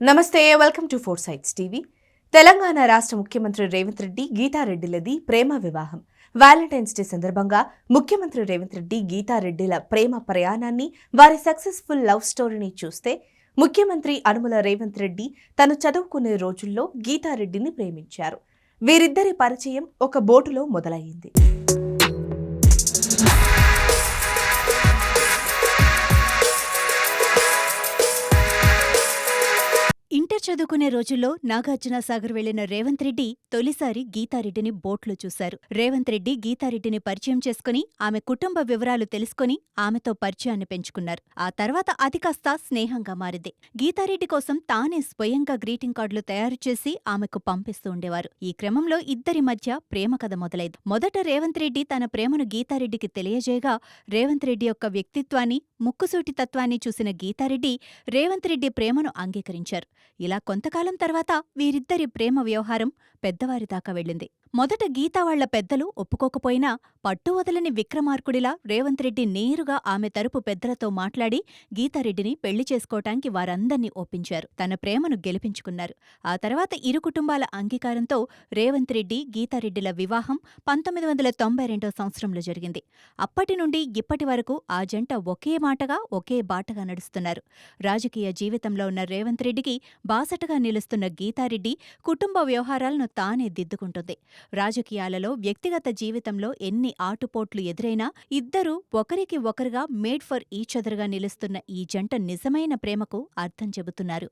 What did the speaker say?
నమస్తే, welcome to four sights TV. Telangana రాష్ట్ర ముఖ్యమంత్రి రేవంత్ రెడ్డి గీతారెడ్డిలది ప్రేమ వివాహం. వ్యాలంటైన్స్ డే సందర్భంగా ముఖ్యమంత్రి రేవంత్ రెడ్డి గీతారెడ్డిల ప్రేమ ప్రయాణాన్ని, వారి సక్సెస్ఫుల్ లవ్ స్టోరీని చూస్తే ముఖ్యమంత్రి అనుముల రేవంత్ రెడ్డి తను చదువుకునే రోజుల్లో గీతారెడ్డిని ప్రేమించారు. వీరిద్దరి పరిచయం ఒక బోటులో మొదలయ్యింది. ఇంటర్ చదువుకునే రోజుల్లో నాగార్జునసాగర్ వెళ్లిన రేవంత్ రెడ్డి తొలిసారి గీతారెడ్డిని బోట్లో చూశారు. రేవంత్ రెడ్డి గీతారెడ్డిని పరిచయం చేసుకుని ఆమె కుటుంబ వివరాలు తెలుసుకుని ఆమెతో పరిచయాన్ని పెంచుకున్నారు. ఆ తర్వాత అది కాస్త స్నేహంగా మారింది. గీతారెడ్డి కోసం తానే స్వయంగా గ్రీటింగ్ కార్డులు తయారు చేసి ఆమెకు పంపిస్తూ ఉండేవారు. ఈ క్రమంలో ఇద్దరి మధ్య ప్రేమ కథ మొదలైంది. మొదట రేవంత్ రెడ్డి తన ప్రేమను గీతారెడ్డికి తెలియజేయగా, రేవంత్ రెడ్డి యొక్క వ్యక్తిత్వాన్ని, ముక్కుసూటి తత్వాన్ని చూసిన గీతారెడ్డి రేవంత్ రెడ్డి ప్రేమను అంగీకరించారు. ఇలా కొంతకాలం తర్వాత వీరిద్దరి ప్రేమ వ్యవహారం పెద్దవారి దాకా వెళ్ళింది. మొదట గీతా వాళ్ల పెద్దలు ఒప్పుకోకపోయినా పట్టువదలని విక్రమార్కుడిలా రేవంత్ రెడ్డి నేరుగా ఆమె తరపు పెద్దలతో మాట్లాడి గీతారెడ్డిని పెళ్లి చేసుకోవటానికి వారందర్నీ ఒప్పించారు. తన ప్రేమను గెలిపించుకున్నారు. ఆ తర్వాత ఇరు కుటుంబాల అంగీకారంతో రేవంత్ రెడ్డి గీతారెడ్డిల వివాహం 1992 సంవత్సరంలో జరిగింది. అప్పటి నుండి ఇప్పటి వరకు ఆ జంట ఒకే మాటగా, ఒకే బాటగా నడుస్తున్నారు. రాజకీయ జీవితంలో ఉన్న రేవంత్ రెడ్డికి బాసటగా నిలుస్తున్న గీతారెడ్డి కుటుంబ వ్యవహారాలను తానే దిద్దుకుంటుంది. రాజకీయాలలో, వ్యక్తిగత జీవితంలో ఎన్ని ఆటుపోట్లు ఎదురైనా ఇద్దరూ ఒకరికి ఒకరుగా మేడ్ ఫర్ ఈచ్ అదర్గా నిలుస్తున్న ఈ జంట నిజమైన ప్రేమకు అర్థం చెబుతున్నారు.